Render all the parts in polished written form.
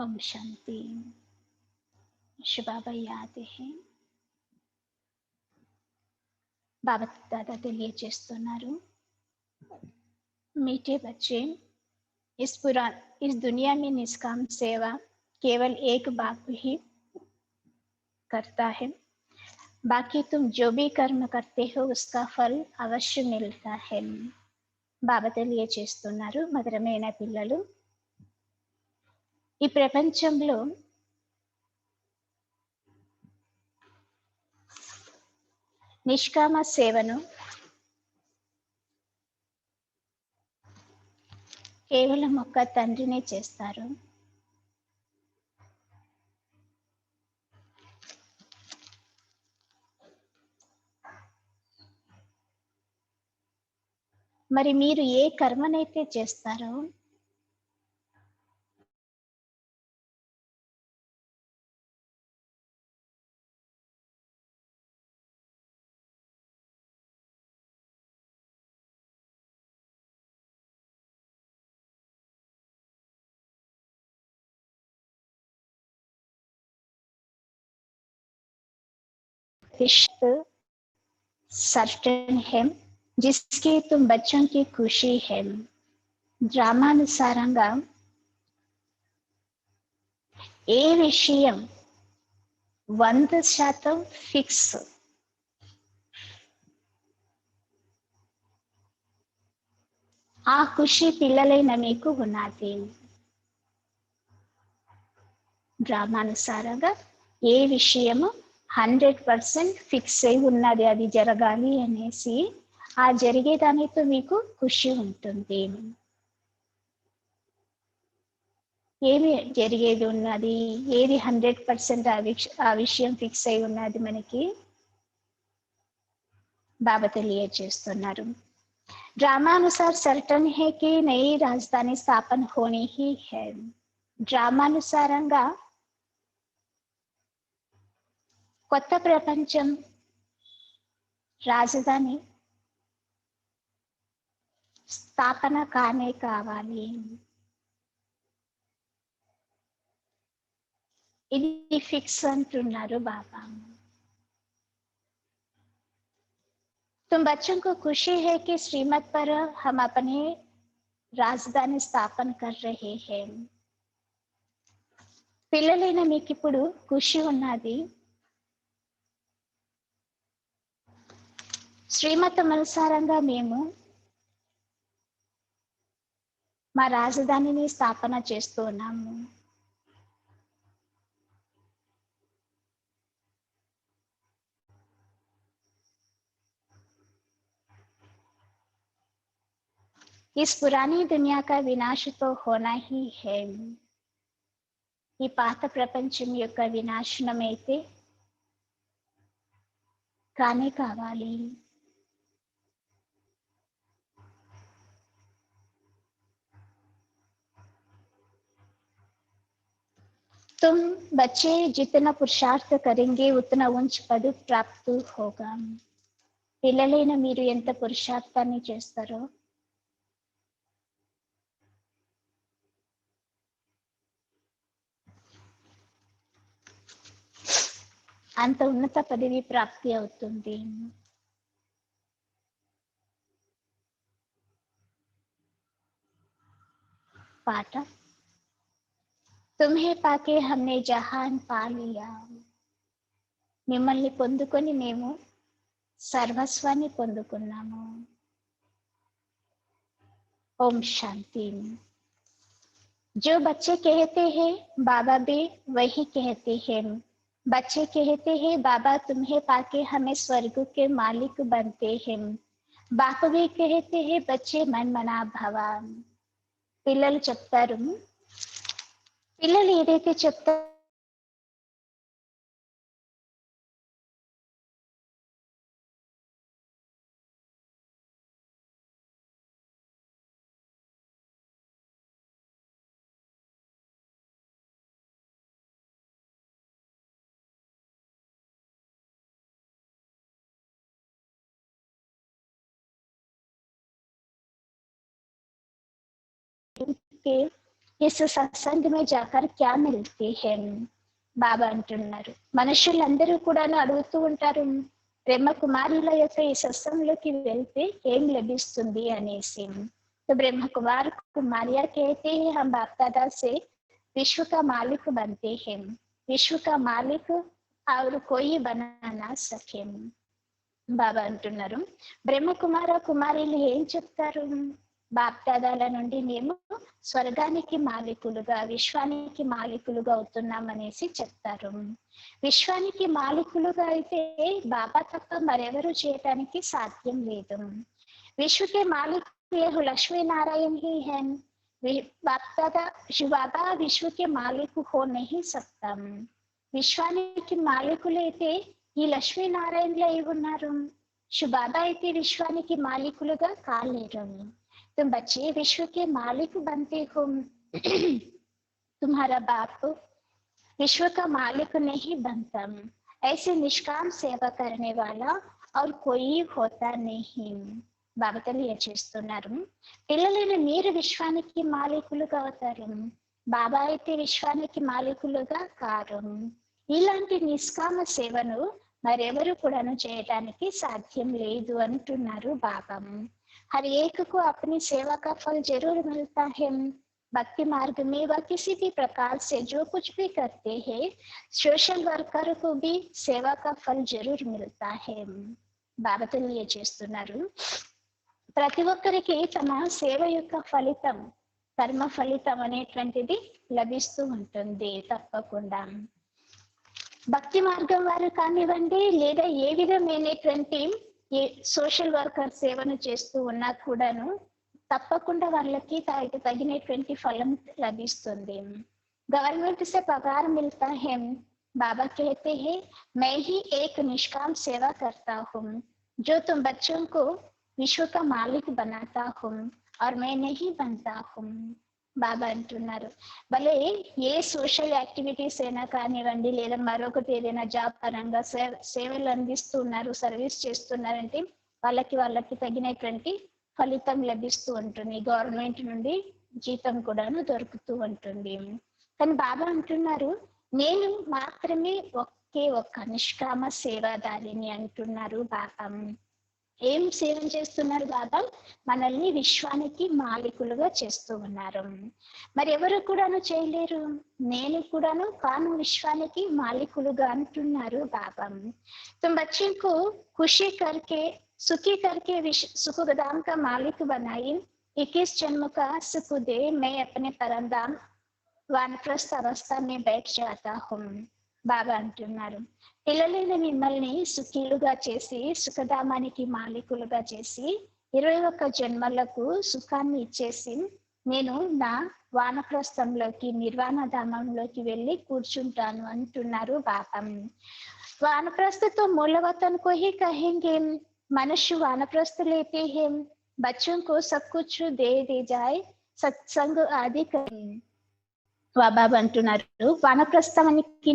ఓం శాంతి. శుభాబా యాద్ హై. बाबा दादा తెలియజేస్తున్నారు, मीठे बच्चे, इस दुनिया में निष्काम सेवा केवल एक बाप ही करता है। बाकी तुम जो भी कर्म करते हो उसका फल अवश्य मिलता है। బాబా తెలియజేస్తున్నారు, మధురమైన పిల్లలు, ఈ ప్రపంచంలో నిష్కామ సేవను కేవలం ఒక్క తండ్రినే చేస్తారు. మరి మీరు ఏ కర్మనైతే చేస్తారో सर्टेन है जिसकी तुम बच्चों की खुशी है। డ్రామానుసారంగా ఏ విషయం 100% ఫిక్స్, ఆ ఖుషి పిల్లలైన మీకు ఉన్నది. డ్రామానుసారంగా ఏ విషయము 100% ఫిక్స్ అయి ఉన్నది, అది జరగాలి అనేసి, ఆ జరిగేదానితో మీకు ఖుషి ఉంటుంది. ఏమి జరిగేది ఉన్నది, ఏది 100% ఆ విషయం ఫిక్స్ అయి ఉన్నది మనకి బాబా తెలియజేస్తున్నారు. ड्रामानुसार सर्टन है कि नई राजधानी स्थापन होनी ही है. డ్రామానుసారంగా కొత్త ప్రపంచం రాజధాని స్థాపన కానే కావాలి. ఇది ఫిక్స్ అంటున్నారు బాబా. तुम बच्चों को खुशी है कि श्रीमत पर हम अपने राजधानी स्थापन कर रहे हैं. పిల్లలైన మీకు ఇప్పుడు ఖుషి ఉన్నది, శ్రీమతం అనుసారంగా మేము మా రాజధానిని స్థాపన చేస్తూ ఉన్నాము. इस पुरानी दुनिया का विनाश तो होना ही है. ఈ పాత ప్రపంచం యొక్క వినాశనం అయితే కానే కావాలి. तुम बच्चे जितना पुरुषार्थ करेंगे उतना उच्च पद प्राप्त होगा. పిల్లలైన మీరు ఎంత పురుషార్థాన్ని చేస్తారో అంత ఉన్నత పదవి ప్రాప్తి అవుతుంది. పాట తుమ్హే పాకే హమ్నే జహాన్ పా లియా. మిమ్మల్ని పొందుకొని మేము సర్వస్వాన్ని పొందుకున్నాము. ఓం శాంతి. जो बच्चे कहते हैं बाबा भी वही कहते हैं. बच्चे कहते हैं बाबा तुम्हें पाके हमें स्वर्ग के मालिक बनते हैं. बाप भी कहते हैं बच्चे मन मना भवा. పిల్లలు చెప్తారు, పిల్లలు ఏదైతే చెప్తారు के इस सत्संग में जाकर क्या मिलती है? బాబా అంటున్నారు, మనుషులందరూ కూడా అడుగుతూ ఉంటారు, బ్రహ్మ కుమారుల యొక్క ఈ సత్సంగంలోకి వెళ్తే ఏం లభిస్తుంది అనేసి. तो ब्रह्म कुमार कुमारिया कहते हैं हम बाप दादा से विश्व का मालिक बनते हैं, विश्व का मालिक और कोई बना ना सके. బాబా అంటున్నారు, బ్రహ్మ కుమార కుమారులు ఏం చెప్తారు? బాప్దాదాల నుండి మేము స్వర్గానికి మాలికులుగా, విశ్వానికి మాలికులుగా అవుతున్నామనేసి చెప్తారు. విశ్వానికి మాలికులుగా అయితే బాబా తప్ప మరెవరు చేయటానికి సాధ్యం లేదు. విశ్వకే మాలిక్ లక్ష్మీ నారాయణ హీ హై. బాప్దాదా బాబా విశ్వకే మాలిక్ హో నహీ సక్తా. విశ్వానికి మాలికులైతే ఈ లక్ష్మీనారాయణలు అయి ఉన్నారు. బాబా అయితే విశ్వానికి మాలికులుగా కాలేరు. तुम बच्चे विश्व के मालिक बनते हो, तुम्हारा बाप विश्व का मालिक नहीं बनता. ऐसे निष्काम सेवा करने वाला और कोई होता नहीं. బాబా తెలియజేస్తున్నారు, పిల్లలైన మీరు విశ్వానికి మాలికులుగా అవుతారు, బాబా అయితే విశ్వానికి మాలికులుగా కారు. ఇలాంటి నిష్కామ సేవను మరెవరు కూడాను చేయడానికి సాధ్యం లేదు అంటున్నారు బాబా. हर एक को अपनी सेवा का फल जरूर मिलता है. भक्ति मार्ग में वह किसी भी प्रकार से जो कुछ भी करते हैं, सोशल वर्कर को भी सेवा का फल जरूर मिलता है. బాబా తెలియజేస్తున్నారు, ప్రతి ఒక్కరికి తమ సేవ యొక్క ఫలితం, కర్మ ఫలితం అనేటువంటిది లభిస్తూ ఉంటుంది తప్పకుండా. భక్తి మార్గం వారు కానివ్వండి, లేదా ఏ విధమైనటువంటి ఈ సోషల్ వర్కర్ సేవను చేస్తూ ఉన్నా కూడాను తప్పకుండా వాళ్ళకి తగినటువంటి ఫలం లభిస్తుంది. గవర్నమెంట్ से पगार मिलता है. बाबा कहते हैं मैं ही एक निष्काम सेवा करता हूँ, जो तुम बच्चों को विश्व का मालिक बनाता हूँ और मैं नहीं बनता हूँ. బాబా అంటున్నారు, భలే ఏ సోషల్ యాక్టివిటీస్ అయినా కానివ్వండి, లేదా మరొకటి ఏదైనా జాబ్ పరంగా సేవలు అందిస్తున్నారు, సర్వీస్ చేస్తున్నారంటే వాళ్ళకి తగినటువంటి ఫలితం లభిస్తూ ఉంటుంది. గవర్నమెంట్ నుండి జీతం కూడాను దొరుకుతూ ఉంటుంది. కానీ బాబా అంటున్నారు, నేను మాత్రమే ఒక్క నిష్కామ సేవాదారిని అంటున్నారు బాబా. ఏం సేవ చేస్తున్నారు బాబా? మనల్ని విశ్వానికి మాలికులుగా చేస్తూ ఉన్నారు. మరి ఎవరు కూడాను చేయలేరు, నేను కూడాను కాను విశ్వానికి మాలికులుగా అంటున్నారు బాబా. तुम बच्चे को खुशी करके सुखी करके सुखधाम का मालिक बनाई, 21 जन्म का सुख दे मैं अपने परमधाम वानप्रस्थ अवस्था में बैठ जाता हूँ. బాబా అంటున్నారు, పిల్లలైన మిమ్మల్ని సుఖీలుగా చేసి సుఖధామానికి మాలికులుగా చేసి 21 జన్మలకు సుఖాన్ని ఇచ్చేసి నేను నా వానప్రస్థంలోకి, నిర్వాణ ధామంలోకి వెళ్ళి కూర్చుంటాను అంటున్నారు బాబా. वानप्रस्थ तो मूल वतन को ही कहेंगे. मनुष्य वानप्रस्थ लेते हैं, बच्चों को सब कुछ दे जाए, सत्संग आदि करें. బాబా అంటున్నారు, వానప్రస్థానికి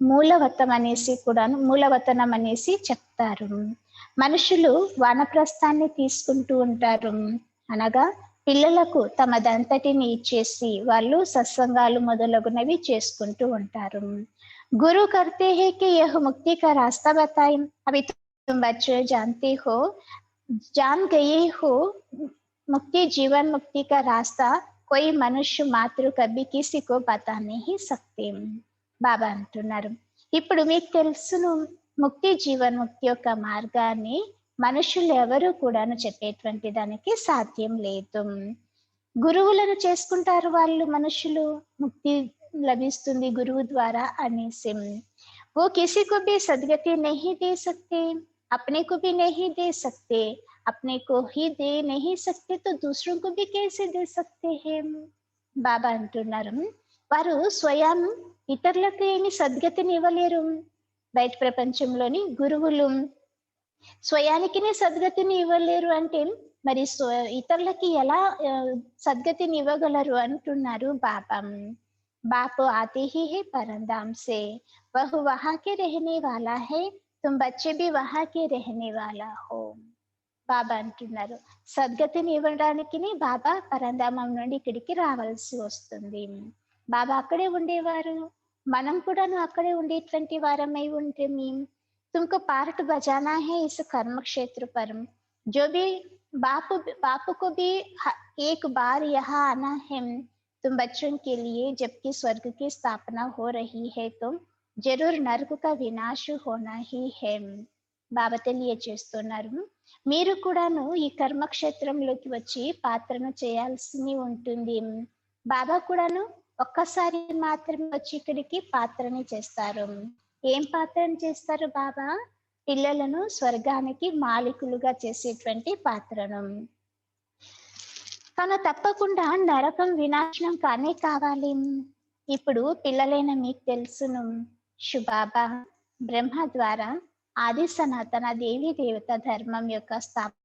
మూలవతం అనేసి కూడాను, మూలవతనం అనేసి చెప్తారు. మనుషులు వానప్రస్థాన్ని తీసుకుంటూ ఉంటారు, అనగా పిల్లలకు తమదంతటిని ఇచ్చేసి వాళ్ళు సత్సంగాలు మొదలగునవి చేసుకుంటూ ఉంటారు. गुरु करते हैं कि यह मुक्ति का रास्ता बताएं. अभी तुम बच्चे जानते हो, जान गए हो, मुक्ति जीवन मुक्ति का रास्ता कोई मनुष्य मात्र कभी किसी को बता नहीं सकते. బాబా అంటున్నారు, ఇప్పుడు మీకు తెలుసును, ముక్తి జీవన్ముక్తి యొక్క మార్గాన్ని మనుషులు ఎవరు కూడాను చెప్పేటువంటి దానికి సాధ్యం లేదు. గురువులను చేసుకుంటారు వాళ్ళు, మనుషులు ముక్తి లభిస్తుంది గురువు ద్వారా అనేసి. वो किसी को भी सदगति नहीं दे सकते, अपने को भी नहीं दे सकते, अपने को ही दे नहीं सकते तो दूसरों को भी कैसे दे सकते हैं. బాబా అంటున్నారు, వారు స్వయం ఇతరులకు ఏమి సద్గతిని ఇవ్వలేరు. బయట ప్రపంచంలోని గురువులు స్వయానికి సద్గతిని ఇవ్వలేరు అంటే మరి ఇతరులకి ఎలా సద్గతిని ఇవ్వగలరు అంటున్నారు బాబా. बाप आते ही है परमधाम से, वह वहां के रहने वाला है, तुम बच्चे भी वहां के रहने वाला हो. బాబా అంటున్నారు, సద్గతిని ఇవ్వడానికి బాబా పరంధామం నుండి ఇక్కడికి రావాల్సి వస్తుంది. బాబా అక్కడే ఉండేవారు, మనం కూడాను అక్కడే ఉండేటువంటి వారమై ఉంటే तुमको पार्ट बजाना है इस कर्म क्षेत्र पर, जो भी बापू बापू को भी एक बार यहाँ आना है तुम बच्चों के लिए, जबकि स्वर्ग की स्थापना हो रही है तो जरूर नरक का विनाश होना ही है. బాబా తెలియచేస్తున్నారు, మీరు కూడాను ఈ కర్మక్షేత్రంలోకి వచ్చి పాత్రను చేయాల్సి ఉంటుంది. బాబా కూడాను ఒక్కసారి మాత్రమే వచ్చి ఇక్కడికి పాత్రని చేస్తారు. ఏం పాత్రను చేస్తారు బాబా? పిల్లలను స్వర్గానికి మాలికులుగా చేసేటువంటి పాత్రను. కానీ తప్పకుండా నరకం వినాశనం కానే కావాలి. ఇప్పుడు పిల్లలైన మీకు తెలుసును, శుబాబా బ్రహ్మ ద్వారా ఆది సనాతన దేవి దేవత ధర్మం యొక్క స్థాపన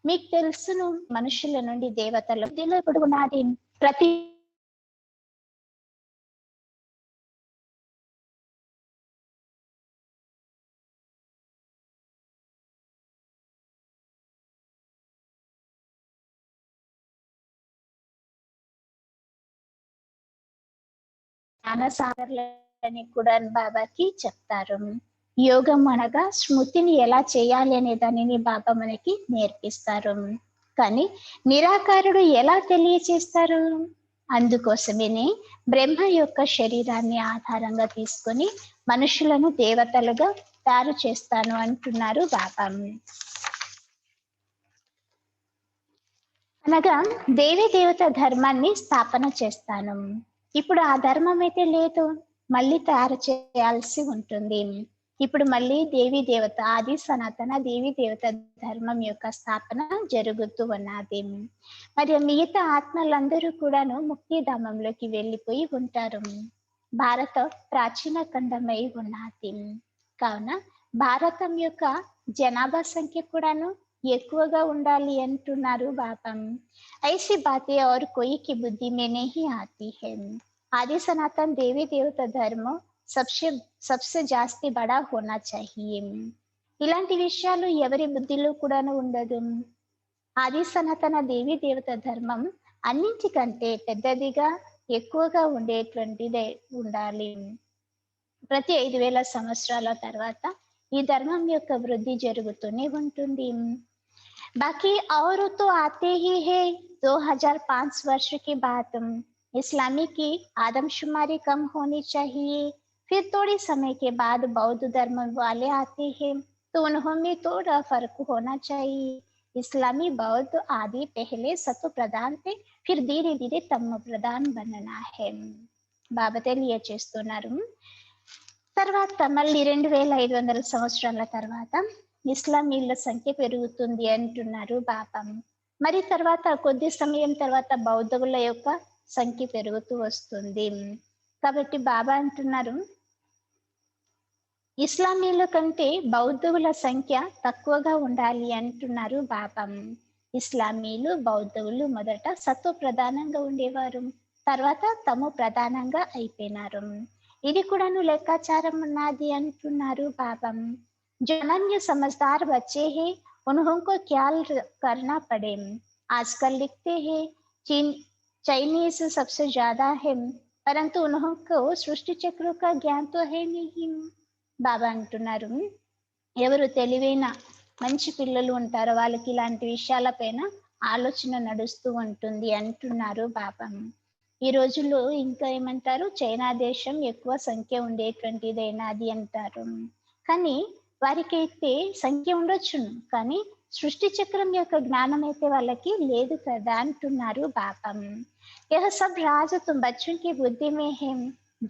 మీకు తెలుసును, మనుషుల నుండి దేవతలు ఇప్పుడు ఉన్నది. ప్రతి జ్ఞానసాగర్లని కూడా బాబాకి చెప్తారు. యోగం అనగా స్మృతిని ఎలా చేయాలి అనే దానిని బాబా మనకి నేర్పిస్తారు. కానీ నిరాకారుడు ఎలా తెలియచేస్తారు? అందుకోసమేనే బ్రహ్మ యొక్క శరీరాన్ని ఆధారంగా తీసుకొని మనుషులను దేవతలుగా తయారు చేస్తాను అంటున్నారు బాబా. అనగా దేవి దేవత ధర్మాన్ని స్థాపన చేస్తాను. ఇప్పుడు ఆ ధర్మం అయితే లేదు, మళ్ళీ తయారు చేయాల్సి ఉంటుంది. ఇప్పుడు మళ్ళీ దేవి దేవత ఆది సనాతన దేవి దేవత ధర్మం యొక్క స్థాపన జరుగుతూ ఉన్నది. మరి మిగతా ఆత్మలందరూ కూడాను ముక్తిధామంలోకి వెళ్ళిపోయి ఉంటారు. భారత ప్రాచీన ఖండమై ఉన్నది కావున భారతం యొక్క జనాభా సంఖ్య కూడాను ఎక్కువగా ఉండాలి అంటున్నారు బాబా. ऐसी बातें और कोई की बुद्धि में नहीं आती है. आदि सनातन देवी देवता धर्म सबसे जास्ती बड़ा होना चाहिए. ఇలాంటి విషయాలు ఎవరి బుద్ధిలో కూడాను ఉండదు. ఆది సనాతన దేవి దేవత ధర్మం అన్నింటికంటే పెద్దదిగా ఎక్కువగా ఉండేటువంటిదే ఉండాలి. ప్రతి 5000 సంవత్సరాల తర్వాత ఈ ధర్మం యొక్క వృద్ధి జరుగుతూనే ఉంటుంది. बाकी और तो आते ही है 2005 वर्ष के बाद इस्लामी की आदमशुमारी कम होनी चाहिए. फिर थोड़ी समय के बाद बौद्ध धर्म वाले आते हैं तो उन्होंने थोड़ा फर्क होना चाहिए. इस्लामी बौद्ध आदि पहले सत्व प्रधान थे, फिर धीरे धीरे तम प्रधान बनना है. బాబా తెలియచేస్తున్నారు. తర్వాత మళ్ళీ 2500 సంవత్సరాల తర్వాత ఇస్లామీల సంఖ్య పెరుగుతుంది అంటున్నారు బాబా. మరి తర్వాత కొద్ది సమయం తర్వాత బౌద్ధుల యొక్క సంఖ్య పెరుగుతూ వస్తుంది. కాబట్టి బాబా అంటున్నారు, ఇస్లామీల కంటే బౌద్ధుల సంఖ్య తక్కువగా ఉండాలి అంటున్నారు బాబా. ఇస్లామీలు బౌద్ధులు మొదట సత్వ ప్రధానంగా ఉండేవారు, తర్వాత తమ ప్రధానంగా అయిపోయినారు. ఇది కూడాను లెక్కాచారం ఉన్నది అంటున్నారు బాబా. जो अनन्य समझदार बच्चे हैं उनको ख्याल करना पड़े. आजकल लिखते हैं चाइनीज सबसे ज्यादा है, परंतु उनको सृष्टि चक्र का ज्ञान तो है नहीं. బాబా అంటున్నారు, ఎవరు తెలివైన మంచి పిల్లలు ఉంటారో వాళ్ళకి ఇలాంటి విషయాలపైన ఆలోచన నడుస్తూ ఉంటుంది అంటున్నారు బాబా. ఈ రోజుల్లో ఇంకా ఏమంటారు, చైనా దేశం ఎక్కువ సంఖ్య ఉండేటువంటిదైనది అంటారు. కానీ వారికి అయితే సంఖ్య ఉండొచ్చును, కానీ సృష్టి చక్రం యొక్క జ్ఞానం అయితే వాళ్ళకి లేదు కదా అంటున్నారు బాబా. यह सब राज तुम बच्चों की बुद्धि में है,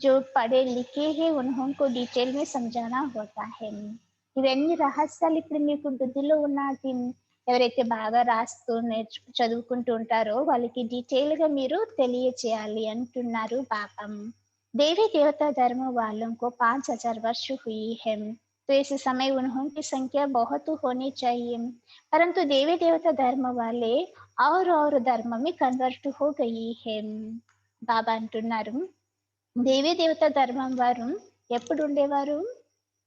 जो पढ़े लिखे हैं उनको डिटेल में समझाना होता है. ఇవన్నీ రహస్యాలు ఇప్పుడు మీకు బుద్ధిలో ఉన్నది. ఎవరైతే బాగా రాస్తూ చదువుకుంటూ ఉంటారో వాళ్ళకి డీటెయిల్ గా మీరు తెలియచేయాలి అంటున్నారు బాబా. देवी देवता धर्म वालों को 5000 वर्ष हुई है, तो इस समय उन्होंने संख्या बहुत होनी चाहिए, परंतु देवी देवता धर्म वाले और धर्म में कन्वर्ट हो गई है. బాబా అంటున్నారు, దేవీ దేవత ధర్మం వారు ఎప్పుడు ఉండేవారు?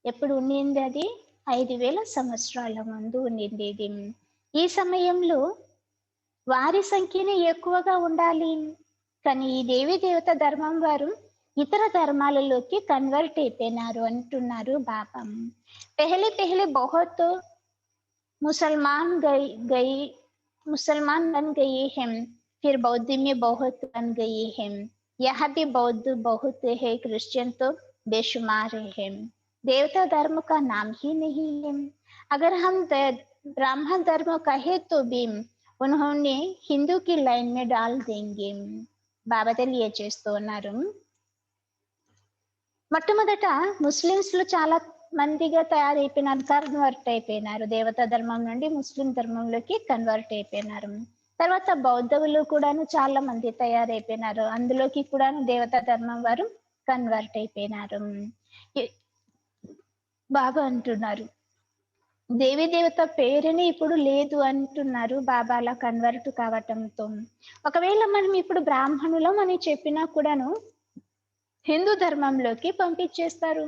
ఎప్పుడు ఉండింది అది? 5000 సంవత్సరాల ముందు ఉండింది ఇది. ఈ సమయంలో వారి సంఖ్యనే ఎక్కువగా ఉండాలి. కానీ ఈ దేవీ దేవత ధర్మం వారు ఇతర ధర్మాలలోకి కన్వర్ట్ అయిపోయినారు అంటున్నారు బాబా. పెహలే పెహలే బహుత్ मुसलमान गए गए मुसलमान बन गए हैं, फिर बौद्ध में बहुत बन गए हैं। यहाँ भी बौद्ध बहुत है, क्रिश्चियन तो बेशुमार है। देवता धर्म का नाम ही नहीं है। अगर हम ब्राह्मण धर्म कहे तो भी उन्होंने हिंदू की लाइन में डाल देंगे। బాబా తెలియజేస్తూ ఉన్నారు. మొట్టమొదట ముస్లిమ్స్ లో చాలా మందిగా తయారైపోయినారు, కన్వర్ట్ అయిపోయినారు. దేవతా ధర్మం నుండి ముస్లిం ధర్మంలోకి కన్వర్ట్ అయిపోయినారు. తర్వాత బౌద్ధులు కూడాను చాలా మంది తయారైపోయినారు, అందులోకి కూడాను దేవతా ధర్మం వారు కన్వర్ట్ అయిపోయినారు. బాబా అంటున్నారు దేవీ దేవత పేరుని ఇప్పుడు లేదు అంటున్నారు బాబా అలా కన్వర్ట్ కావటంతో. ఒకవేళ మనం ఇప్పుడు బ్రాహ్మణులం అని చెప్పినా కూడాను హిందూ ధర్మంలోకి పంపించేస్తారు,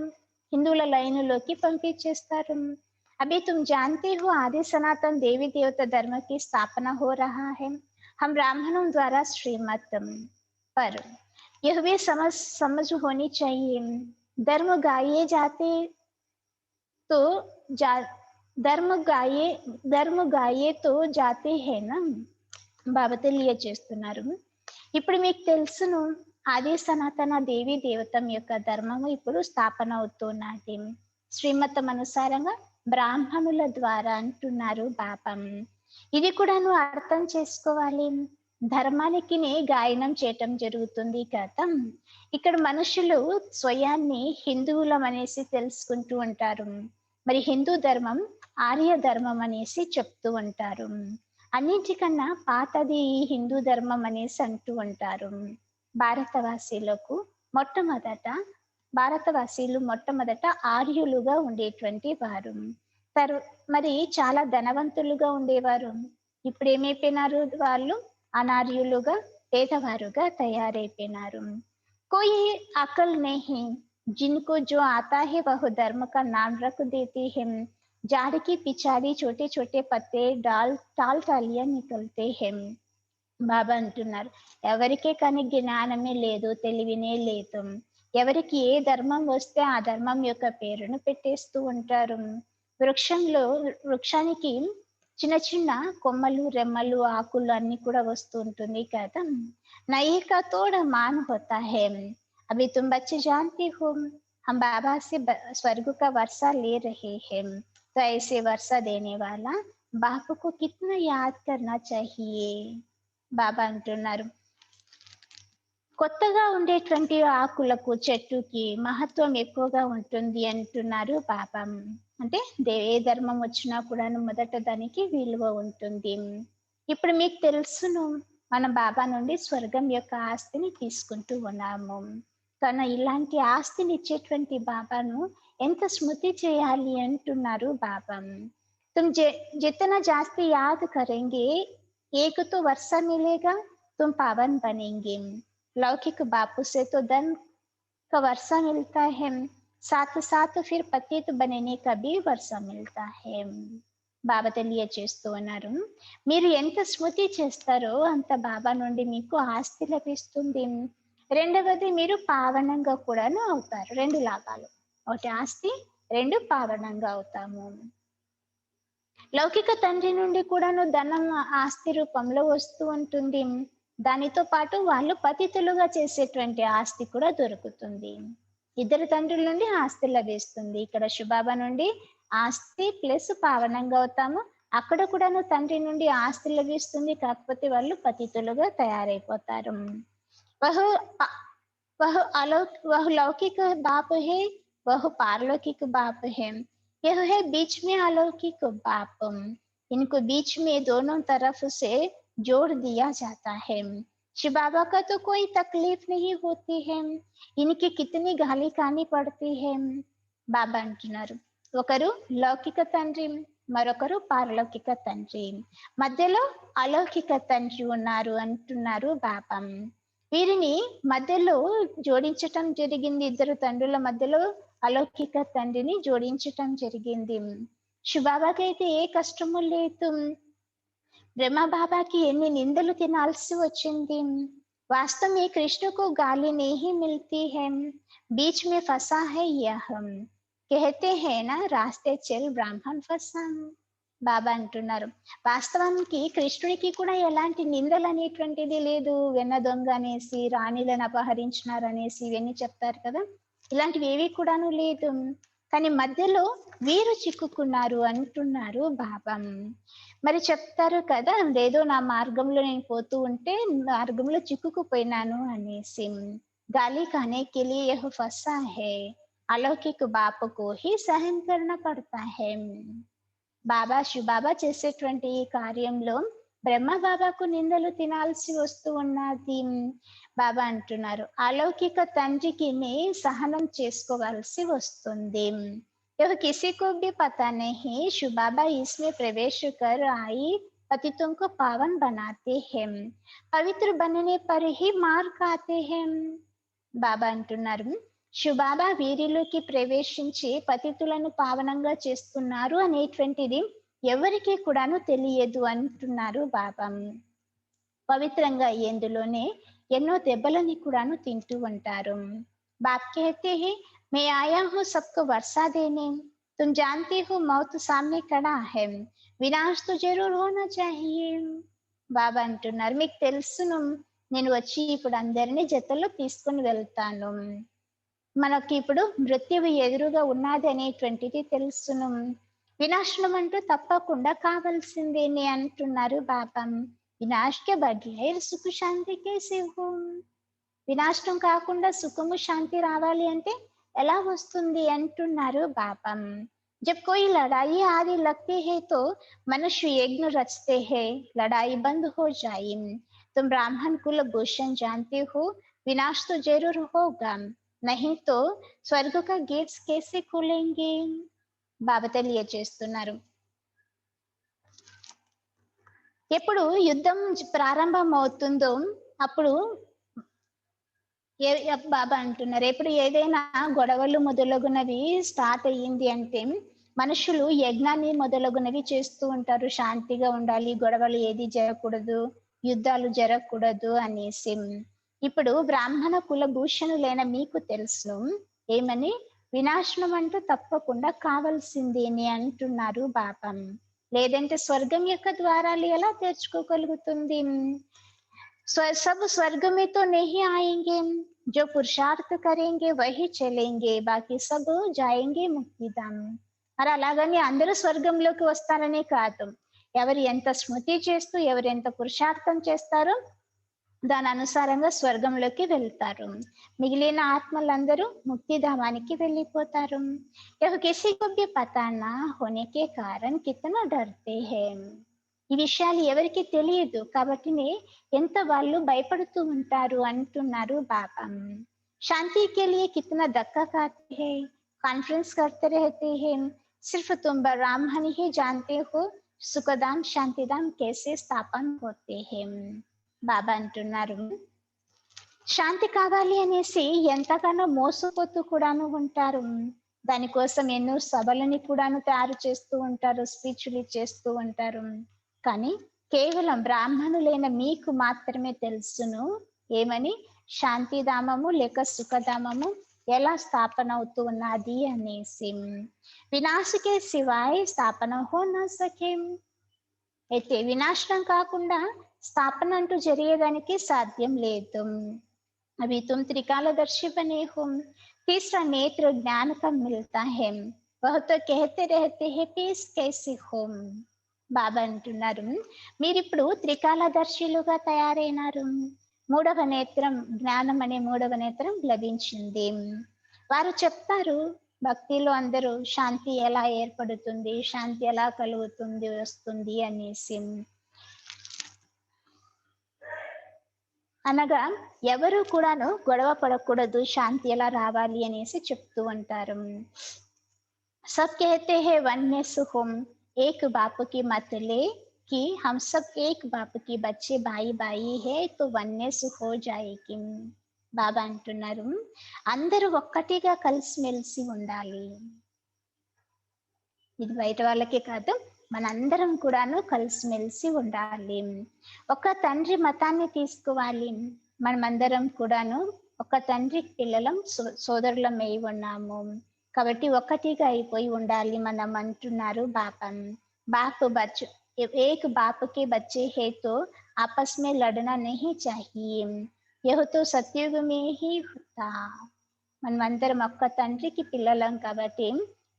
హిందువుల లైనులోకి పంపించేస్తారు. अभी तुम जानते हो आदि सनातन देवी देवता धर्म की स्थापना हो रहा है, हम ब्राह्मणों द्वारा श्रीमत पर। यह भी समझ होनी चाहिए। धर्म गाये जाते तो धर्म गाये तो जाते हैं ना. బాబా తెలియజేస్తున్నారు. ఇప్పుడు మీకు తెలుసును ఆది సనాతన దేవి దేవతం యొక్క ధర్మము ఇప్పుడు స్థాపన అవుతున్నది శ్రీమతం అనుసారంగా బ్రాహ్మణుల ద్వారా అంటున్నారు బాబా. ఇది కూడా నువ్వు అర్థం చేసుకోవాలి. ధర్మానికి గాయనం చేయటం జరుగుతుంది కదా. ఇక్కడ మనుషులు స్వయాన్ని హిందువులం అనేసి తెలుసుకుంటూ ఉంటారు. మరి హిందూ ధర్మం ఆర్య ధర్మం అనేసి చెప్తూ ఉంటారు. అన్నింటికన్నా పాతది హిందూ ధర్మం అనేసి అంటూ ఉంటారు. భారతవాసీలు మొట్టమొదట ఆర్యులుగా ఉండేటువంటి వారు. మరి చాలా ధనవంతులుగా ఉండేవారు. ఇప్పుడు ఏమైపోయినారు? వాళ్ళు అనార్యులుగా, పేదవారుగా తయారైపోయినారు. కోయి అకల్ నహీ जिनको जो आता है वह धर्म का नाम रख देते हैं। झाड़ की पिछाड़ी छोटे छोटे पत्ते टालियां निकलते हैं. బాబా అంటున్నారు ఎవరికే కానీ జ్ఞానమే లేదు, తెలివినే లేదు. ఎవరికి ఏ ధర్మం వస్తే ఆ ధర్మం యొక్క పేరును పెట్టేస్తూ ఉంటారు. వృక్షానికి చిన్న చిన్న కొమ్మలు, రెమ్మలు, ఆకులు అన్ని కూడా వస్తూ ఉంటుంది కదా. నయీ కా తోడా మాన్ హోతా హై. अभी तुम बच्चे जानते हो हम बाबा से स्वर्ग का वर्षा ले रहे हैं, तो ऐसे वर्षा देने वाला बाप को कितना याद करना चाहिए. బాబా అంటున్నారు కొత్తగా ఉండేటువంటి ఆకులకు, చెట్టుకి మహత్వం ఎక్కువగా ఉంటుంది అంటున్నారు బాబా. అంటే ఏ ధర్మం వచ్చినా కూడాను మొదట దానికి విలువ ఉంటుంది. ఇప్పుడు మీకు తెలుసును మనం బాబా నుండి స్వర్గం యొక్క ఆస్తిని తీసుకుంటూ ఉన్నాము. కానీ ఇలాంటి ఆస్తిని ఇచ్చేటువంటి బాబాను ఎంత స్మృతి చేయాలి అంటున్నారు బాబా. तुम जितना जास्ती याद करेंगे एक तो वर्षा मिलेगा, तुम पावन बनेंगे. लौकिक बापू से तो धन का वर्षा मिलता है, साथ साथ फिर पतित बनने का भी वर्षा मिलता है. బాబా తెలియజేస్తూ ఉన్నారు మీరు ఎంత స్మృతి చేస్తారో అంత బాబా నుండి మీకు ఆస్తి లభిస్తుంది. రెండవది మీరు పావనంగా కూడాను అవుతారు. రెండు లాభాలు, ఒకటి ఆస్తి, రెండు పావనంగా అవుతాము. లౌకిక తండ్రి నుండి కూడాను ధనం ఆస్తి రూపంలో వస్తూ ఉంటుంది. దానితో పాటు వాళ్ళు పతితులుగా చేసేటువంటి ఆస్తి కూడా దొరుకుతుంది. ఇద్దరు తండ్రుల నుండి ఆస్తి లభిస్తుంది. ఇక్కడ శుబాబా నుండి ఆస్తి ప్లస్ పావనంగా అవుతాము. అక్కడ కూడాను తండ్రి నుండి ఆస్తి లభిస్తుంది, కాకపోతే వాళ్ళు పతితులుగా తయారైపోతారు. वह लौकिक बाप है, वह पारलौकिक बाप है. यह है बीच में अलौकिक बाप. इनको बीच में दोनों तरफ से जोड़ दिया जाता है. शिव बाबा का तो कोई तकलीफ नहीं होती है, इनकी कितनी गाली खानी पड़ती है. బాబా అంటున్నారు ఒకరు లౌకిక తండ్రి, మరొకరు పారలౌకిక తండ్రి, మధ్యలో అలౌకిక తండ్రి ఉన్నారు అంటున్నారు బాబా. వీరిని మధ్యలో జోడించటం జరిగింది. ఇద్దరు తండ్రుల మధ్యలో అలౌకిక తండ్రిని జోడించటం జరిగింది. శివబాబాకి అయితే ఏ కష్టము లేదు. బ్రహ్మ బాబాకి ఎన్ని నిందలు తినాల్సి వచ్చింది. वास्तव में कृष्ण को गाली नहीं मिलती है, बीच में फंसा है यह, कहते हैं ना रास्ते चल ब्राह्मण फंसा. బాబా అంటున్నారు, వాస్తవానికి కృష్ణుడికి కూడా ఎలాంటి నిందలు అనేటువంటిది లేదు. వెన్న దొంగ అనేసి, రాణిలను అపహరించినారు అనేసి ఇవన్నీ చెప్తారు కదా, ఇలాంటివి ఏవి కూడాను లేదు. కానీ మధ్యలో వీరు చిక్కుకున్నారు అంటున్నారు బాబా. మరి చెప్తారు కదా, లేదో నా మార్గంలో నేను పోతూ ఉంటే మార్గంలో చిక్కుకుపోయినాను అనేసి. గాలి ఖానే కే లియే యహ్ ఫసా హై, अलौकिक बाप को ही सहन करना पड़ता है. బాబా శివబాబా చేసేటువంటి ఈ కార్యంలో బ్రహ్మ బాబాకు నిందలు తినాల్సి వస్తూ ఉన్నది. బాబా అంటున్నారు, అలౌకిక తండ్రికి సహనం చేసుకోవాల్సి వస్తుంది. किसी को भी पता नहीं, शिव बाबा इसमें प्रवेश कर आई पतितों को पावन बनाते हैं, पवित्र बनने पर ही मार खाते हैं. బాబా అంటున్నారు, శివబాబా వీరిలోకి ప్రవేశించి పతితులను పావనంగా చేస్తున్నారు అనేటువంటిది ఎవరికి కూడాను తెలియదు అంటున్నారు బాబా. పవిత్రంగా అయ్యేందులోనే ఎన్నో దెబ్బలని కూడాను తింటూ ఉంటారు. బాప్ कहते हैं, मैं आया हूँ सबको वर्षा देने, तुम जानते हो मौत सामने खड़ा है, विनाश तो जरूर होना चाहिए. బాబా అంటున్నారు, మీకు తెలుసును, నేను వచ్చి ఇప్పుడు అందరినీ జతలో తీసుకుని వెళ్తాను. మనకి ఇప్పుడు మృత్యువు ఎదురుగా ఉన్నది అనేటువంటిది తెలుసును. వినాశనం అంటూ తప్పకుండా కావాల్సిందేనే అంటున్నారు బాబా. వినాశకే బదులే సుఖ శాంతి కేసే హో, వినాశనం కాకుండా సుఖము శాంతి రావాలి అంటే ఎలా వస్తుంది అంటున్నారు బాబా. जब कोई लड़ाई आदि लगती है तो मनुष्य यज्ञ रचते हैं, लड़ाई बंद हो जाए. तुम ब्राह्मण कुल भूषण जानते हो, विनाश तो जरूर होगा, नहीं तो स्वर्ग का गेट्स कैसे खुलेंगे. బాబా తెలియజేస్తున్నారు, ఎప్పుడు యుద్ధం ప్రారంభం అవుతుందో అప్పుడు బాబా అంటున్నారు, ఎప్పుడు ఏదైనా గొడవలు మొదలగునవి స్టార్ట్ అయ్యింది అంటే మనుషులు యజ్ఞాన్ని మొదలగునవి చేస్తూ ఉంటారు. శాంతిగా ఉండాలి, గొడవలు ఏది జరగకూడదు, యుద్ధాలు జరగకూడదు అనేసి. ఇప్పుడు బ్రాహ్మణ కులభూషణులైన మీకు తెలుసు ఏమని, వినాశనం అంటూ తప్పకుండా కావాల్సిందేని అంటున్నారు బాబా. లేదంటే స్వర్గం యొక్క ద్వారాలు ఎలా తెరుచుకోగలుగుతుంది. सब स्वर्ग में तो नहीं आएंगे, जो पुरुषार्थ करेंगे वही चलेंगे, बाकी सब जाएंगे मुक्तिधाम. మరి అలాగని అందరూ స్వర్గంలోకి వస్తారనే కాదు, ఎవరు ఎంత స్మృతి చేస్తూ ఎవరు ఎంత పురుషార్థం చేస్తారో దాని అనుసారంగా స్వర్గంలోకి వెళ్తారు. మిగిలిన ఆత్మలందరూ ముక్తిధామానికి వెళ్ళిపోతారు. किसी को भी पता ना होने के कारण कितना डरते हैं. ఈ విషయాలు ఎవరికి తెలియదు కాబట్టి ఎంత వాళ్ళు భయపడుతూ ఉంటారు అంటున్నారు బాబా. శాంతి के लिए कितना धक्का खाते हैं, कॉन्फ्रेंस करते रहते हैं, सिर्फ तुम ब्राह्मण ही जानते हो सुखधाम शांतिधाम कैसे स्थापन होते हैं. బాబా అంటున్నారు, శాంతి కావాలి అనేసి ఎంతగానో మోసపోతూ కూడాను ఉంటారు. దానికోసం ఎన్నో సభలని కూడాను తయారు చేస్తూ ఉంటారు, స్పీచ్లు చేస్తూ ఉంటారు. కానీ కేవలం బ్రాహ్మణులైన మీకు మాత్రమే తెలుసును ఏమని, శాంతిధామము లేక సుఖధామము ఎలా స్థాపన అవుతూ ఉన్నది అనేసి. వినాశకే శివాయ్ స్థాపన హో నా సకే, అయితే వినాశనం కాకుండా స్థాపన అంటూ జరిగేదానికి సాధ్యం లేదు. अभी तुम त्रिकालदर्शी बने हो, तीसरा नेत्र ज्ञान का मिलता है, वह तो कहते रहते हैं पीस कैसे हो. బాబా అంటున్నారు, మీరిప్పుడు త్రికాలదర్శులుగా తయారైనారు, మూడవ నేత్రం జ్ఞానం అనే మూడవ నేత్రం లభించింది. వారు చెప్తారు భక్తిలో అందరూ శాంతి ఎలా ఏర్పడుతుంది, శాంతి ఎలా కలుగుతుంది వస్తుంది అనేసి. అనగా ఎవరు కూడాను గొడవ పడకూడదు, శాంతి ఎలా రావాలి అనేసి చెప్తూ ఉంటారు. सब कहते हैं वन्य सुखम, एक बाप की मत ले कि हम सब एक बाप की बच्चे भाई भाई है तो వన్నెస్ हो जाएगी. బాబా అంటున్నారు అందరూ ఒక్కటిగా కలిసిమెలిసి ఉండాలి. ఇది బయట వాళ్ళకే కాదు, మనందరం కూడాను కలిసిమెలిసి ఉండాలి. ఒక తండ్రి మతాన్ని తీసుకోవాలి. మనమందరం కూడాను ఒక తండ్రి పిల్లలం, సోదరులం అయి ఉన్నాము. కాబట్టి ఒక్కటిగా అయిపోయి ఉండాలి మనం అంటున్నారు బాబా. बाप बच्चों एक बाप के बच्चे है तो आपस में लड़ना नहीं चाहिए. यह तो सतयुग में ही होता. మనమందరం ఒక్క తండ్రికి పిల్లలం కాబట్టి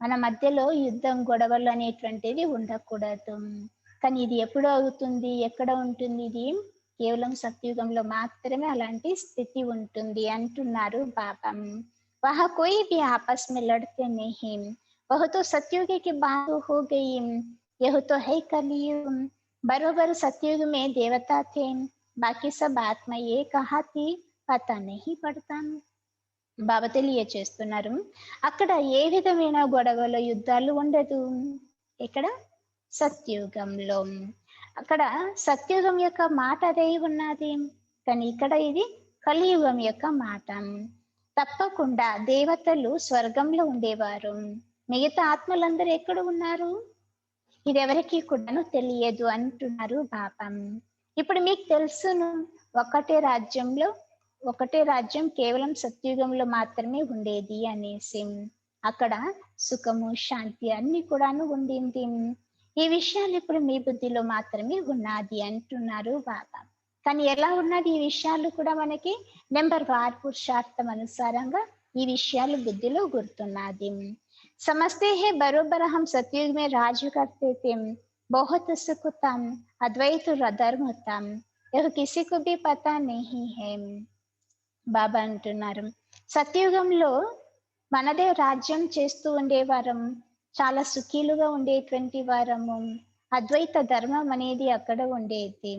మన మధ్యలో యుద్ధం గొడవలు అనేటువంటివి ఉండకూడదు. కానీ ఇది ఎప్పుడు అవుతుంది, ఎక్కడ ఉంటుంది? ఇది కేవలం సత్యుగంలో మాత్రమే అలాంటి స్థితి ఉంటుంది అంటున్నారు బాబా. वहाँ कोई भी आपस में लड़ते नहीं. वह तो सतयुग की बात हो गई. यह तो है कलयुग. बरोबर सतयुग में देवता थे, बाकी सब आत्मा ये कहा थी पता नहीं पड़ता. బాబా తెలియచేస్తున్నారు అక్కడ ఏ విధమైన గొడవలు యుద్ధాలు ఉండదు. ఇక్కడ సత్యుగంలో అక్కడ సత్యుగం యొక్క మాట అదే ఉన్నది, కానీ ఇక్కడ ఇది కలియుగం యొక్క మాట. తప్పకుండా దేవతలు స్వర్గంలో ఉండేవారు, మిగతా ఆత్మలందరూ ఎక్కడ ఉన్నారు ఇది ఎవరికి కూడాను తెలియదు అంటున్నారు బాబా. ఇప్పుడు మీకు తెలుసును ఒకటే రాజ్యం కేవలం సత్యుగంలో మాత్రమే ఉండేది అనేసి. అక్కడ సుఖము శాంతి అన్ని కూడాను ఉండింది. ఈ విషయాలు ఇప్పుడు మీ బుద్ధిలో మాత్రమే ఉన్నది అంటున్నారు బాబా. కానీ ఎలా ఉన్నది ఈ విషయాలు కూడా మనకి నెంబర్ 4 పురుషార్థం అనుసారంగా ఈ విషయాలు బుద్ధిలో గుర్తున్నది. समझते हैं बरोबर हम सतयुग में राज करते थे, बहुत सुख था, अद्वैत धर्म था, यह किसी को भी पता नहीं है. బాబా అంటున్నారు సత్యుగంలో మనదే రాజ్యం చేస్తూ ఉండేవారం, చాలా సుఖీలుగా ఉండేటువంటి వారము, అద్వైత ధర్మం అనేది అక్కడ ఉండేది.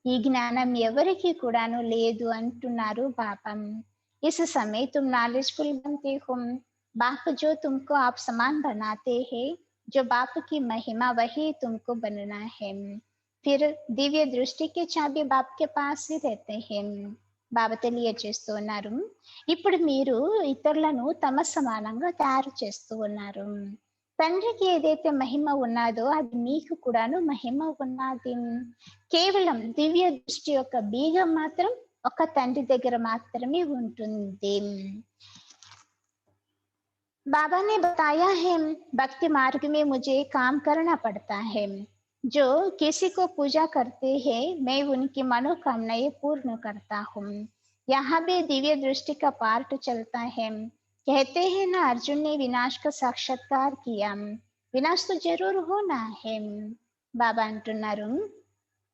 ఈ జ్ఞానం ఎవరికి కూడాను లేదు అంటున్నారు బాబా. इस समय तुम नॉलेजफुल बनते हो. बाप जो तुमको आप समान बनाते हैं, जो बाप की महिमा वही तुमको बनना है. फिर दिव्य दृष्टि की चाबी बाप के पास ही रहते हैं. బాబా తెలియచేస్తూ ఉన్నారు ఇప్పుడు మీరు ఇతరులను తమ సమానంగా తయారు చేస్తూ ఉన్నారు. తండ్రికి ఏదైతే మహిమ ఉన్నదో అది మీకు కూడాను మహిమ ఉన్నది. కేవలం దివ్య దృష్టి యొక్క బీజం మాత్రం ఒక తండ్రి దగ్గర మాత్రమే ఉంటుంది. बाबा ने बताया है भक्ति मार्ग में मुझे काम करना पड़ता है. जो किसी को पूजा करते हैं मैं उनकी मनोकामनाएं पूर्ण करता हूँ. यहाँ भी दिव्य दृष्टि का पार्ट चलता है. कहते हैं ना अर्जुन ने विनाश का साक्षात्कार किया, विनाश तो जरूर होना है. బాబా అంటున్నారు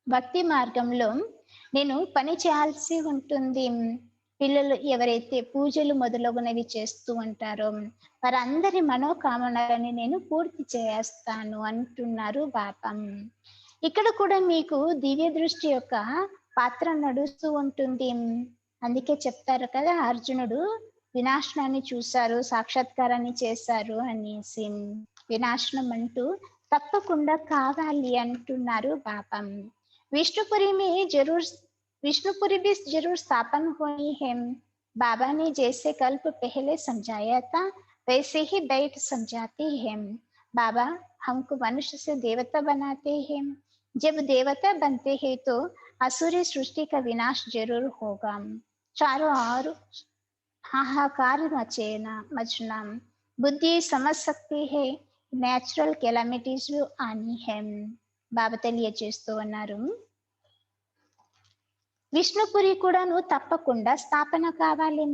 భక్తి మార్గంలో నేను పని చేయాల్సి ఉంటుంది. పిల్లలు ఎవరైతే పూజలు మొదలగునవి చేస్తూ ఉంటారో వారందరి మనోకామనలని నేను పూర్తి చేస్తాను అంటున్నారు బాబా. ఇక్కడ కూడా మీకు దివ్య దృష్టి యొక్క పాత్ర నడుస్తూ ఉంటుంది. అందుకే చెప్తారు కదా అర్జునుడు వినాశనాన్ని చూశారు, సాక్షాత్కారాన్ని చేశారు అనేసి. వినాశనం అంటూ తప్పకుండా కావాలి అంటున్నారు బాబా. विष्णुपुरी भी जरूर स्थापन हुई है. बाबा ने जैसे कल्प पहले समझाया था वैसे ही बैठ समझाते हैं. बाबा हमको मनुष्य से देवता बनाते हैं. जब देवता बनते हैं तो असुरी सृष्टि का विनाश जरूर होगा. चारों ओर हाहाकार मचना. बुद्धि समझ सकती है नेचुरल कैलामिटीज भी आनी है. బాబా తెలియచేస్తూ ఉన్నారు విష్ణుపురి కూడాను తప్పకుండా స్థాపన కావాలి.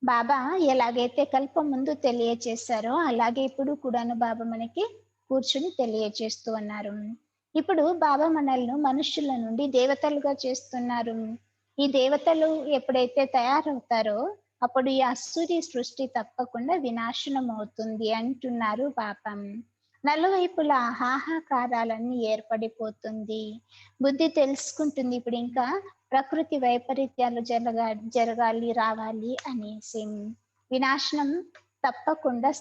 బాబా ఎలాగైతే కల్పం ముందు తెలియచేశారో అలాగే ఇప్పుడు కూడాను బాబా మనకి కూర్చుని తెలియచేస్తూ ఉన్నారు. ఇప్పుడు బాబా మనల్ని మనుషుల నుండి దేవతలుగా చేస్తున్నారు. ఈ దేవతలు ఎప్పుడైతే తయారవుతారో అప్పుడు ఈ అసురి సృష్టి తప్పకుండా వినాశనం అవుతుంది అంటున్నారు బాబా. నలువైపులా హాహాకారాలన్నీ ఏర్పడిపోతుంది. బుద్ధి తెలుసుకుంటుంది ఇప్పుడు ఇంకా ప్రకృతి వైపరీత్యాలు జరగాలి రావాలి అనేసి. వినాశనం తప్పకుండా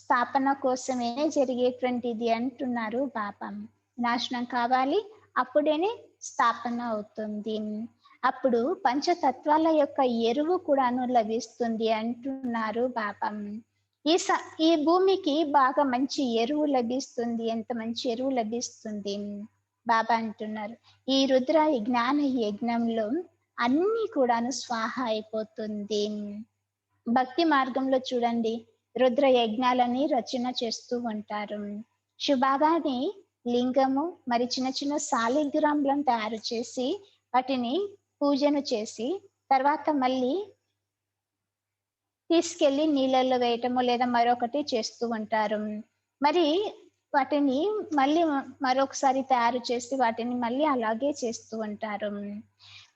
స్థాపన కోసమే జరిగేటువంటిది అంటున్నారు బాబా. నాశనం కావాలి, అప్పుడేనే స్థాపన అవుతుంది. అప్పుడు పంచతత్వాల యొక్క ఎరువు కూడాను లభిస్తుంది అంటున్నారు బాబా. ఈ స ఈ భూమికి బాగా మంచి ఎరువు లభిస్తుంది. ఎంత మంచి ఎరువు లభిస్తుంది బాబా అంటున్నారు. ఈ రుద్ర జ్ఞాన యజ్ఞంలో అన్ని కూడాను స్వాహ అయిపోతుంది. భక్తి మార్గంలో చూడండి, రుద్ర యజ్ఞాలని రచన చేస్తూ ఉంటారు. శివబాబాని లింగము మరి చిన్న చిన్న శాలిగ్రాములను తయారు చేసి వాటిని పూజను చేసి తర్వాత మళ్ళీ తీసుకెళ్లి నీళ్ళల్లో వేయటము లేదా మరొకటి చేస్తూ ఉంటారు. మరి వాటిని మళ్ళీ మరొకసారి తయారు చేసి వాటిని మళ్ళీ అలాగే చేస్తూ ఉంటారు.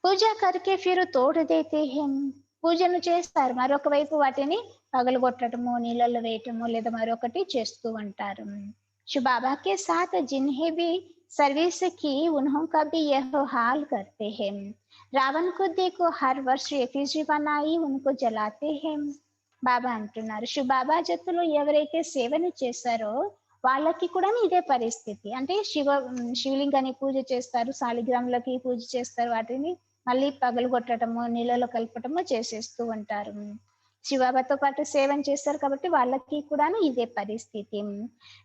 పూజ కరికే ఫిర్ తోడు దేతే హేం, పూజను చేస్తారు, మరొక వైపు వాటిని పగలగొట్టడము నీళ్ళల్లో వేయటము లేదా మరొకటి చేస్తూ ఉంటారు. బాబా కే సాత్ జిన్హే భీ सर्विस की उन्होंने भी यह हाल करते हैं। रावण को देखो हर वर्ष एफिजी बनाई उनको जलाते हैं। బాబా అంటున్నారు, బాబా జత్తులో ఎవరైతే సేవను చేశారో వాళ్ళకి కూడా ఇదే పరిస్థితి. అంటే శివలింగాన్ని పూజ చేస్తారు, శాలిగ్రాములకి పూజ చేస్తారు, వాటిని మళ్ళీ పగలగొట్టడము నీళ్ళలో కలపటము చేసేస్తూ ఉంటారు. శివబాబాతో పాటు సేవను చేస్తారు కాబట్టి వాళ్ళకి కూడా ఇదే పరిస్థితి.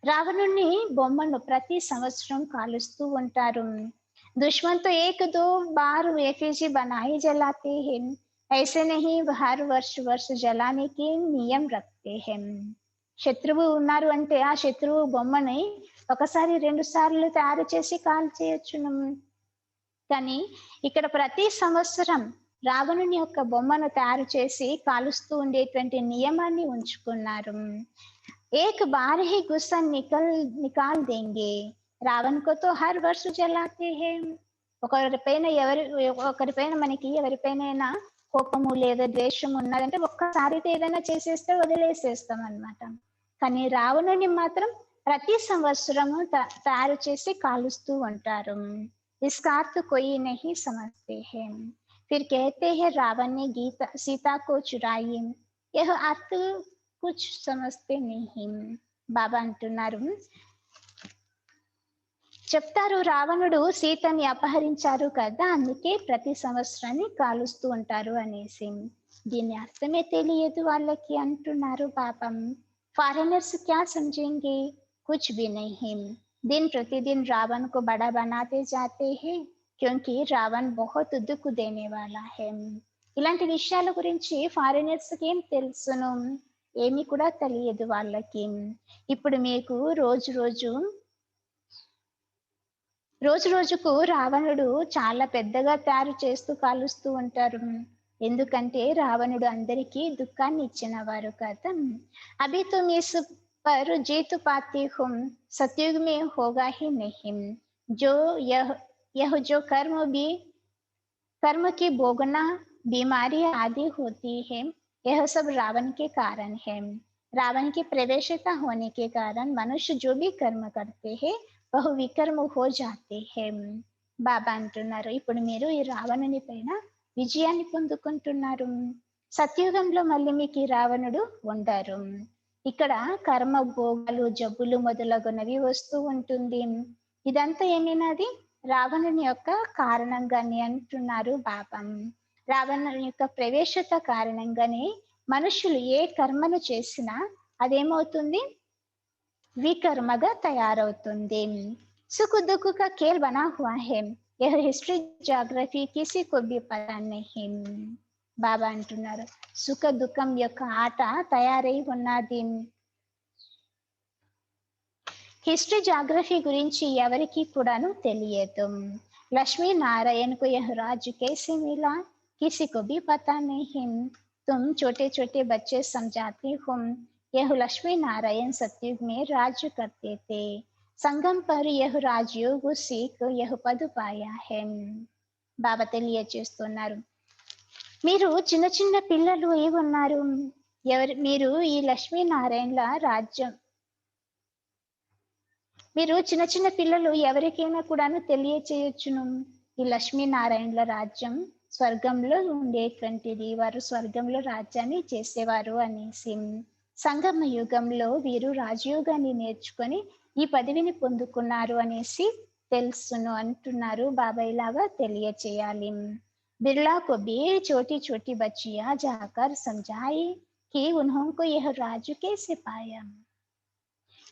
రావణుని బొమ్మను ప్రతి సంవత్సరం కాలుస్తూ ఉంటారు. दुश्मन तो एक दो बार एफिजी बनाए जलाते हैं, ऐसे नहीं हर वर्ष जलाने के नियम रखते हैं। శత్రువు ఉన్నారు అంటే ఆ శత్రువు బొమ్మని ఒకసారి 2 సార్లు తయారు చేసి కాల్ చేయొచ్చును. కానీ ఇక్కడ ప్రతి సంవత్సరం రావణుని యొక్క బొమ్మను తయారు చేసి కాలుస్తూ ఉండేటువంటి నియమాన్ని ఉంచుకున్నారు. एक बार ही गुस्सा निकाल देंगे, రావణ్ को तो हर वर्ष जलाते हैं। ఒకరిపైన మనకి ఎవరిపైన కోపము లేదా ద్వేషం ఉన్నదంటే ఒక్కసారితో ఏదైనా చేసేస్తే వదిలేసేస్తాం అన్నమాట. కానీ రావణుని మాత్రం ప్రతి సంవత్సరము తయారు చేసి కాలుస్తూ ఉంటారు. इसका अर्थ कोई नहीं समझते हैं, फिर कहते हैं रावण ने सीता को चुराई, यह अर्थ कुछ समझते नहीं। బాబా అంటున్నారు, చెప్తారు రావణుడు సీతని అపహరించారు కదా, అందుకే ప్రతి సంవత్సరాన్ని కాలుస్తూ ఉంటారు అనేసి. దీని అర్థమే తెలియదు వాళ్ళకి అంటున్నారు పాపం. ఫారినర్స్ క్యా సమझेंगे, कुछ भी नहीं, दिन प्रतिदिन रावण को बड़ा बनाते जाते हैं क्योंकि रावण बहुत दुख देने वाला है। ఇలాంటి విషయాల గురించి ఫారినర్స్ కి ఏం తెలుసును, ఏమీ కూడా తెలియదు వాళ్ళకి. ఇప్పుడు మీకు రోజు రోజుకు రావణుడు చాలా పెద్దగా తయారు చేస్తూ కాలుస్తూ ఉంటారు. ఎందుకంటే రావణుడు అందరికీ దుఃఖాన్ని ఇచ్చిన వారు కదా. అభి తుమ్ ఇస్ पर जीत पाती हूँ, सतयुग में होगा ही नहीं। जो यह जो कर्म की भोगना बीमारी आदि होती है, यह सब रावण के कारण है। रावण की प्रवेशता होने के कारण मनुष्य जो भी कर्म करते हैं वह विकर्म हो जाते हैं। బాబా అంటున్నారు, ఇప్పుడు మీరు ఈ రావణుని పైన విజయాన్ని పొందుకుంటున్నారు. సత్యుగంలో మళ్ళీ మీకు ఈ రావణుడు ఉండరు. ఇక్కడ కర్మ భోగాలు జబ్బులు మొదలగునవి వస్తూ ఉంటుంది. ఇదంతా ఏమైనాది రావణుని యొక్క కారణంగానే అంటున్నారు బాబా. రావణుని యొక్క ప్రవేశత కారణంగానే మనుషులు ఏ కర్మను చేసినా అదేమవుతుంది, వికర్మగా తయారవుతుంది. సుఖ దుఃఖ का खेल बना हुआ है, यह हिस्ट्री ज्योग्రఫీ किसी को भी पता नहीं। బాబా అంటున్నారు, సుఖ దుఃఖం యొక్క ఆట తయారై ఉన్నది. హిస్టరీ జాగ్రఫీ గురించి ఎవరికి కూడాను తెలియదు. లక్ష్మీ నారాయణ को यह राज्य कैसे मिला, किसी को भी पता नहीं। तुम छोटे छोटे बच्चे समझाते हो, यह लक्ष्मी नारायण सतयुग में राज्य करते थे, संगम पर यह राजयोग सीख यह पद पाया है। బాబా తెలియజేస్తున్నారు, మీరు చిన్న చిన్న పిల్లలు ఏమన్నారు, మీరు ఈ లక్ష్మీనారాయణల రాజ్యం, మీరు చిన్న చిన్న పిల్లలు ఎవరికైనా కూడాను తెలియచేయొచ్చును. ఈ లక్ష్మీనారాయణల రాజ్యం స్వర్గంలో ఉండేటువంటిది, వారు స్వర్గంలో రాజ్యాన్ని చేసేవారు అనేసి. సంగమ యుగంలో వీరు రాజయోగాన్ని నేర్చుకొని ఈ పదవిని పొందుకున్నారు అనేసి తెలుసును అంటున్నారు బాబా ఇలాగా తెలియచేయాలి. बिरला को भी छोटी छोटी बच्चियां जाकर समझाई कि उन्होंने यह राजू कैसे पाया.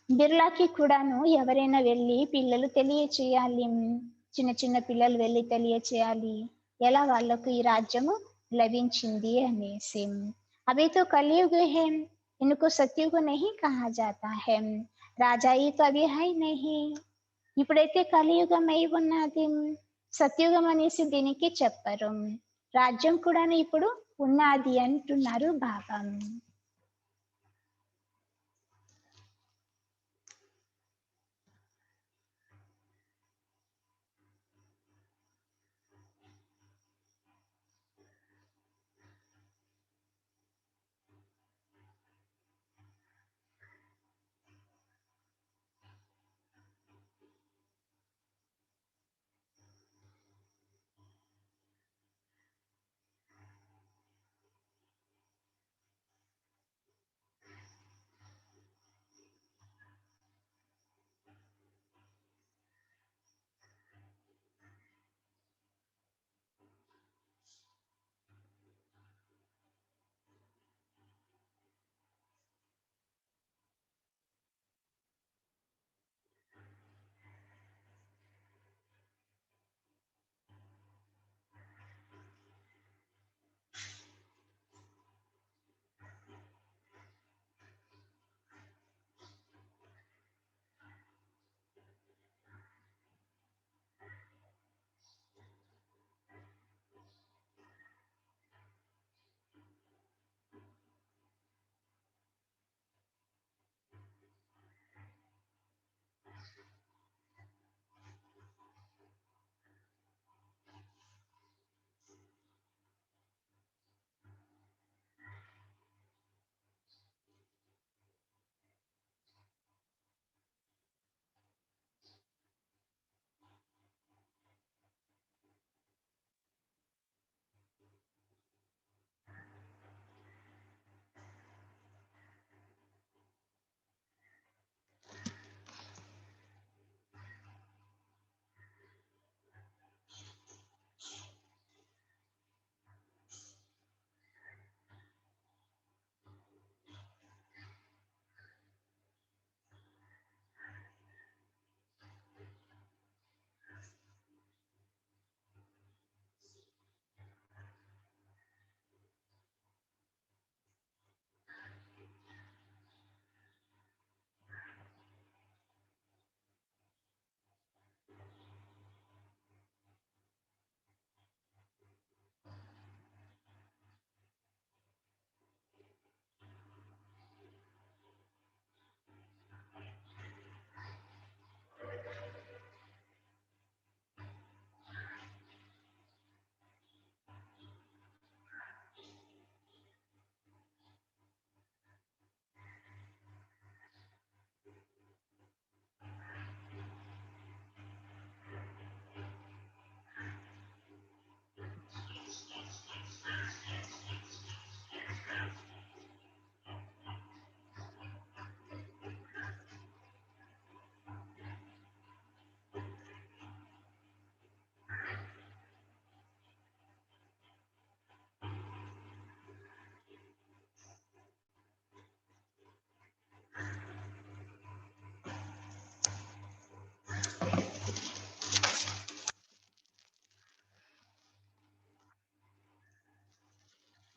బిర్లాకి కూడాను ఎవరైనా వెళ్ళి పిల్లలు తెలియచేయాలి, చిన్న చిన్న పిల్లలు వెళ్ళి తెలియచేయాలి ఎలా వాళ్ళకు ఈ రాజ్యము లభించింది అనేసి. अभी तो कलयुग है, इनको सतयुग नहीं कहा जाता है, రాజాయి तो अभी है नहीं. ఇప్పుడైతే కలియుగం అయి ఉన్నది, సత్యుగం అనేసి దీనికి చెప్పరు. రాజ్యం కూడాను ఇప్పుడు ఉన్నది అంటున్నారు బాబా.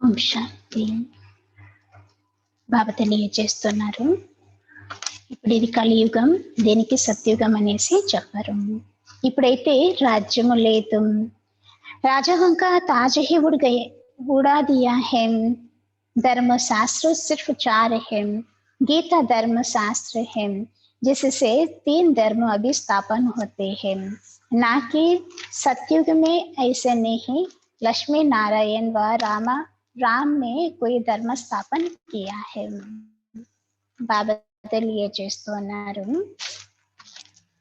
ఓం శాంతి. బాబా తెలియజేస్తున్నారు, ఇప్పుడు ఇది కలియుగం, దేనికి సత్యుగం అనేసి చెప్పరు. ఇప్పుడైతే రాజ్యము లేదు, राजों का ताज ही उड़ा दिया है, धर्म शास्त्र सिर्फ 4 है, गीता धर्म शास्त्र है, जिससे 3 धर्म अभी स्थापन होते हैं, ना कि सतयुग में ऐसे नहीं. लक्ष्मी नारायण व राम ने कोई धर्म स्थापन किया है. बाबा తెలియజేస్తున్నారు,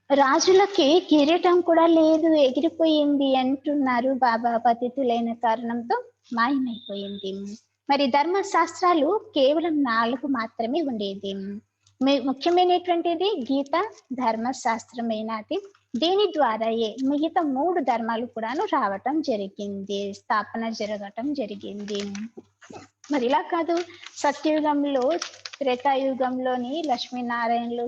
రాజులకి కిరీటం కూడా లేదు, ఎగిరిపోయింది అంటున్నారు బాబా. పతితులైన కారణంతో మాయమైపోయింది. మరి ధర్మశాస్త్రాలు కేవలం 4 మాత్రమే ఉండేది. ముఖ్యమైనటువంటిది గీత ధర్మశాస్త్రమైనది. దీని ద్వారాయే మిగతా 3 ధర్మాలు కూడాను రావటం జరిగింది, స్థాపన జరగటం జరిగింది. మరి ఇలా కాదు, సత్యయుగంలో త్రేతాయుగంలోని లక్ష్మీనారాయణలు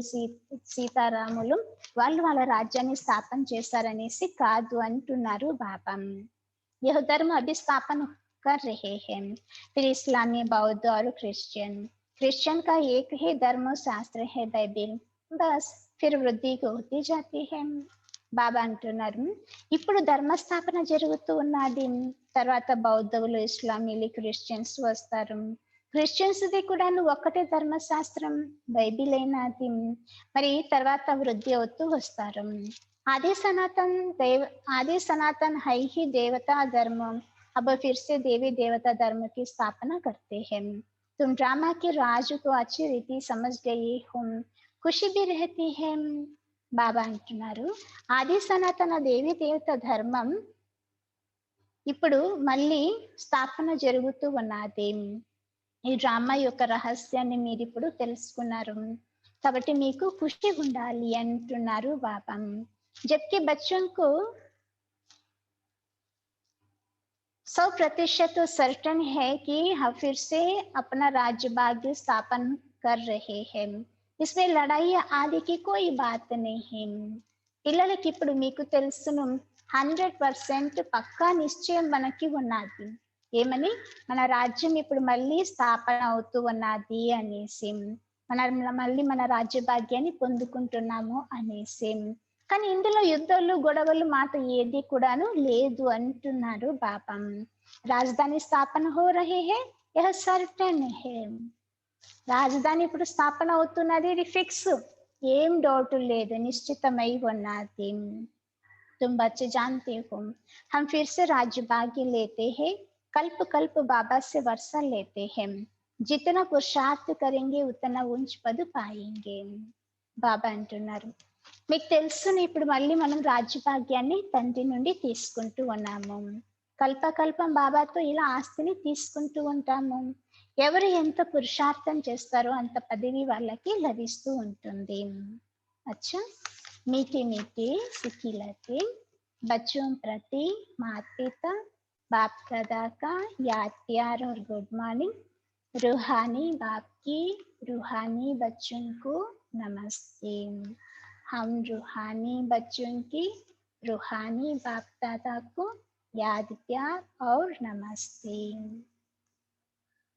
సీతారాములు వాళ్ళు వాళ్ళ రాజ్యాన్ని స్థాపన చేశారనేసి కాదు అంటున్నారు బాబా. यह धर्म अभी स्थापन कर रहे हैं। फिर इस्लामी, बौद्ध और क्रिश्चियन का एक ही धर्म शास्त्र है बाइबिल, बस फिर वृद्धि होती जाती है. బాబా అంటున్నారు, ఇప్పుడు ధర్మస్థాపన జరుగుతూ ఉన్నది. తర్వాత బౌద్ధులు, ఇస్లామీలు, క్రిస్టియన్స్ వస్తారు. క్రిస్టియన్స్ది కూడా ఒక్కటే ధర్మశాస్త్రం బైబిల్ అయినది. మరి తర్వాత వృద్ధి అవుతూ వస్తారు. आदि सनातन है ही देवता धर्म, अब फिर से देवी देवता धर्म की स्थापना करते हैं. तुम ड्रामा के राज को अच्छी रीति समझ गए हो, खुशी भी रहती है. బాబా అంటున్నారు, ఆది సనాతన దేవి దేవత ధర్మం ఇప్పుడు మళ్ళీ స్థాపన జరుగుతూ ఉన్నది. ఈ డ్రామా యొక్క రహస్యాన్ని మీరు ఇప్పుడు తెలుసుకున్నారు కాబట్టి మీకు ఖుషి ఉండాలి అంటున్నారు బాబా. जबकि बच्चों को 100% सर्टन है कि हम फिर से अपना राज्य भाग्य स्थापन कर रहे हैं. इसमें लड़ाई आदि की कोई बात नहीं. పిల్లలకి ఇప్పుడు మీకు తెలుసును 100% పక్కా నిశ్చయం మనకి ఉన్నది. ఏమని? మన రాజ్యం ఇప్పుడు మళ్ళీ స్థాపన అవుతూ ఉన్నది అనేసి, మళ్ళీ మన రాజ్య భాగ్యాన్ని పొందుకుంటున్నాము అనేసి. కానీ ఇందులో యుద్ధాలు, గొడవలు మాట ఏది కూడాను లేదు అంటున్నారు బాబా. రాజధాని స్థాపన హో రహే హై, యహ్ సర్టన్ హై. రాజధాని ఇప్పుడు స్థాపన అవుతున్నది, ఇది ఫిక్స్, ఏం డౌట్ లేదు, నిశ్చితమై ఉన్నది. तुम बच्चे जानते हो हम फिर से राज्य भाग्य लेते हैं, कल्प कल्प बाबा से वर्षा लेते हैं, जितना पुरुषार्थ करेंगे उतना ऊंच पद पाएंगे. బాబా అంటున్నారు, మీకు తెలుసును ఇప్పుడు మళ్ళీ మనం రాజ్యభాగ్యాన్ని తండ్రి నుండి తీసుకుంటూ ఉన్నాము. కల్పకల్పం బాబాతో ఇలా ఆస్తిని తీసుకుంటూ ఉంటాము. ఎవరు ఎంత పురుషార్థం చేస్తారో అంత పదవి వాళ్ళకి లభిస్తూ ఉంటుంది. అచ్చా, मीठी मीठी सिखिलते बच्चों प्रति माता पिता बाप दादा का याद प्यार और गुड मॉर्निंग. रूहानी बाप की रूहानी बच्चों को नमस्ते. हम रूहानी बच्चों की रूहानी बाप दादा को याद प्यार और नमस्ते.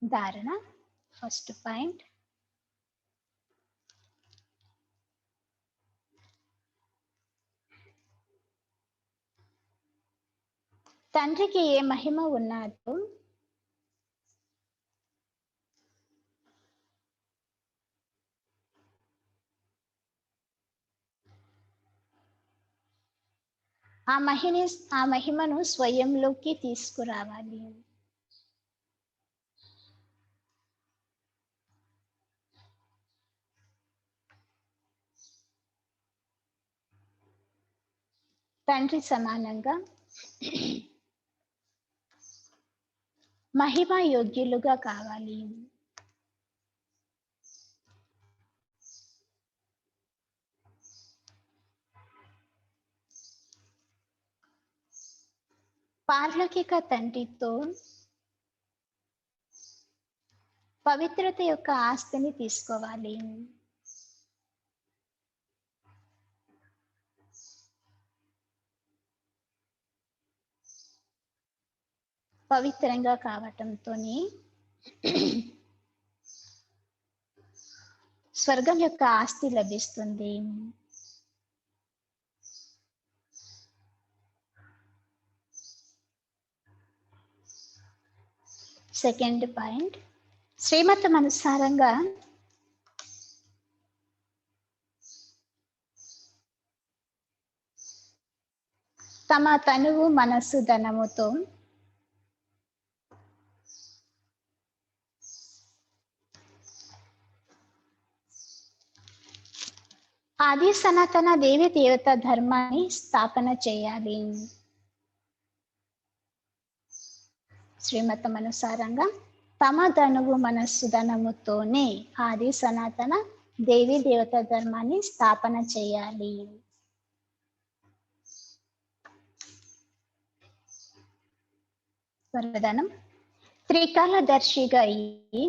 धारणा फर्स्ट पॉइंट, తండ్రికి ఏ మహిమ ఉన్నదో ఆ మహిమను స్వయంలోకి తీసుకురావాలి. తండ్రి సమానంగా మహిమ యోగ్యులుగా కావాలి. పార్లౌకిక తండ్రితో పవిత్రత యొక్క ఆస్తిని తీసుకోవాలి. పవిత్రంగా కావటంతోనే స్వర్గం యొక్క ఆస్తి లభిస్తుంది. సెకండ్ పాయింట్, శ్రీమతం అనుసారంగా తమ తనువు, మనస్సు, ధనముతో ఆది సనాతన దేవి దేవత ధర్మాన్ని స్థాపన చేయాలి. శ్రీమతం అనుసారంగా తమ ధనువు, మనస్సు, ధనముతోనే ఆది సనాతన దేవీ దేవత ధర్మాన్ని స్థాపన చేయాలి. వరదానం: త్రికాలదర్శిగా అయ్యి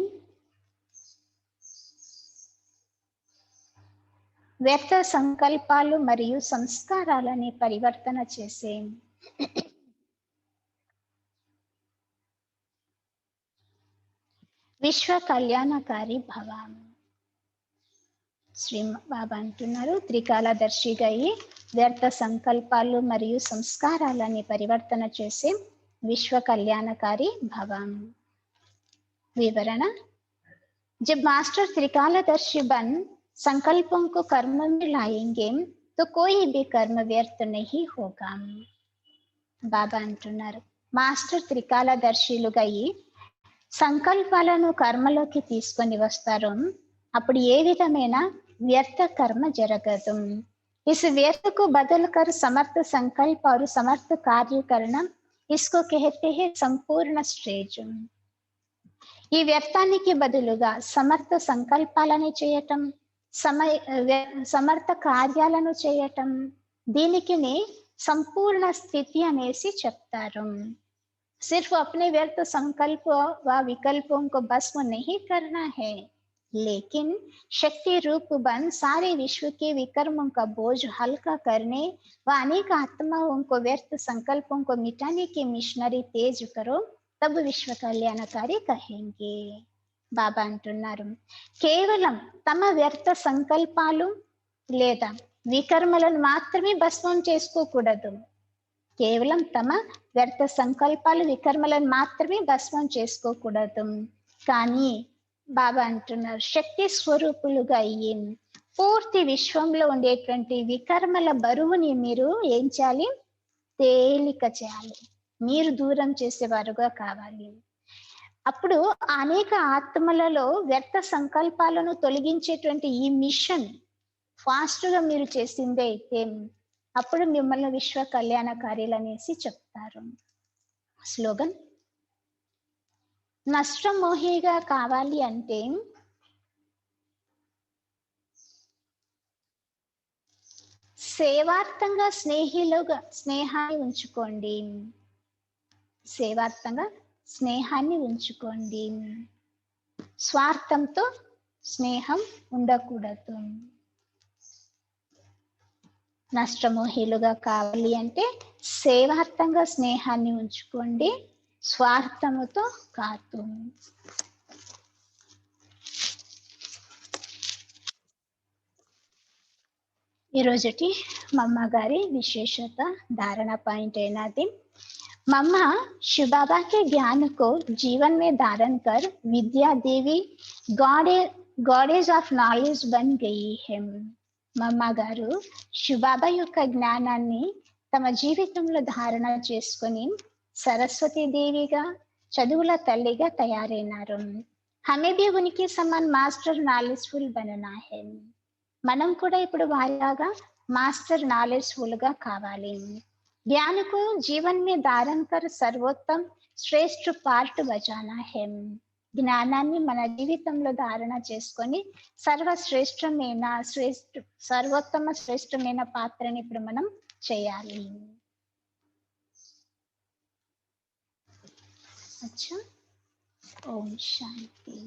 వ్యర్థ సంకల్పాలు మరియు సంస్కారాలని పరివర్తన చేసే విశ్వ కళ్యాణకారి భవ. శ్రీ బాబా అంటున్నారు, త్రికాలదర్శిగా అయ్యి వ్యర్థ సంకల్పాలు మరియు సంస్కారాలని పరివర్తన చేసే विश्व कल्याणकारी भव. विवरण: जब मास्टर त्रिकालदर्शी बन संकल्पों को कर्म में लाएंगे तो कोई भी कर्म व्यर्थ नहीं होगा. బాబా అంటున్నారు, మాస్టర్ త్రికాలదర్శులుగా అయి సంకల్పాలను కర్మలోకి తీసుకొని వస్తారు, అప్పుడు ఏ విధమైన వ్యర్థ కర్మ జరగదు. इस व्यर्थ को बदल कर समर्थ संकल्प और समर्थ कार्य करना, इसको कहते हैं संपूर्ण स्टेज. ఈ వ్యర్థానికి బదులుగా సమర్థ సంకల్పాలను చేయటం, సమర్థ కార్యాలను చేయటం, దీనికి సంపూర్ణ స్థితి అనేసి చెప్తారు. सिर्फ अपने व्यर्थ संकल्प व विकल्पों को भस्म नहीं करना है, लेकिन शक्ति रूप बन सारे विश्व के विकर्मों का बोझ हल्का करने व अनेक आत्माओं को व्यर्थ संकल्पों को मिटाने की मिशनरी तेज करो, तब विश्व कल्याणकारी कहेंगे. బాబా అంటున్నారు, కేవలం తమ వ్యర్థ సంకల్పాలు లేదా వికర్మలను మాత్రమే భస్మం చేసుకోకూడదు. కేవలం తమ వ్యర్థ సంకల్పాలు వికర్మలను మాత్రమే భస్మం చేసుకోకూడదు. కానీ బాబా అంటున్నారు, శక్తి స్వరూపులుగా అయ్యి పూర్తి విశ్వంలో ఉండేటువంటి వికర్మల బరువుని మీరు ఏం చేయాలి? తేలిక చేయాలి. మీరు దూరం చేసేవారుగా కావాలి. అప్పుడు అనేక ఆత్మలలో వ్యర్థ సంకల్పాలను తొలగించేటువంటి ఈ మిషన్ ఫాస్ట్ గా మీరు చేసిందే అయితే అప్పుడు మిమ్మల్ని విశ్వ కళ్యాణకార్యాలు అనేసి చెప్తారు. స్లోగన్: నష్టమోహిగా కావాలి అంటే సేవార్థంగా స్నేహాన్ని ఉంచుకోండి. సేవార్థంగా స్నేహాన్ని ఉంచుకోండి. స్వార్థంతో స్నేహం ఉండకూడదు. నష్టమోహిలుగా కావాలి అంటే సేవార్థంగా స్నేహాన్ని ఉంచుకోండి, స్వార్థముతో కాదు. ఈరోజుటి మమ్మ గారి విశేషత धारणा पॉइंट అయినది, मम्मा शिव बाबा के ज्ञान को जीवन में धारण कर विद्या देवी गॉडेज ऑफ नॉलेज बन गई है. మమ్మ గారు శివబాబా యొక్క జ్ఞానాన్ని తమ జీవితంలో ధారణ చేసుకొని సరస్వతి దేవిగా, చదువుల తల్లిగా తయారైనారు. हमें भी उनके समान मास्टर नॉलेजफुल बनना है. మనం కూడా ఇప్పుడు వారిలాగా మాస్టర్ నాలెడ్జ్ఫుల్ గా కావాలి. ज्ञान को जीवन में धारण कर सर्वोत्तम श्रेष्ठ पार्ट बजाना है. జ్ఞానాన్ని మన జీవితంలో ధారణ చేసుకొని సర్వోత్తమ శ్రేష్టమైన పాత్రని ఇప్పుడు మనం చేయాలి. అచ్చా, ఓం శాంతి.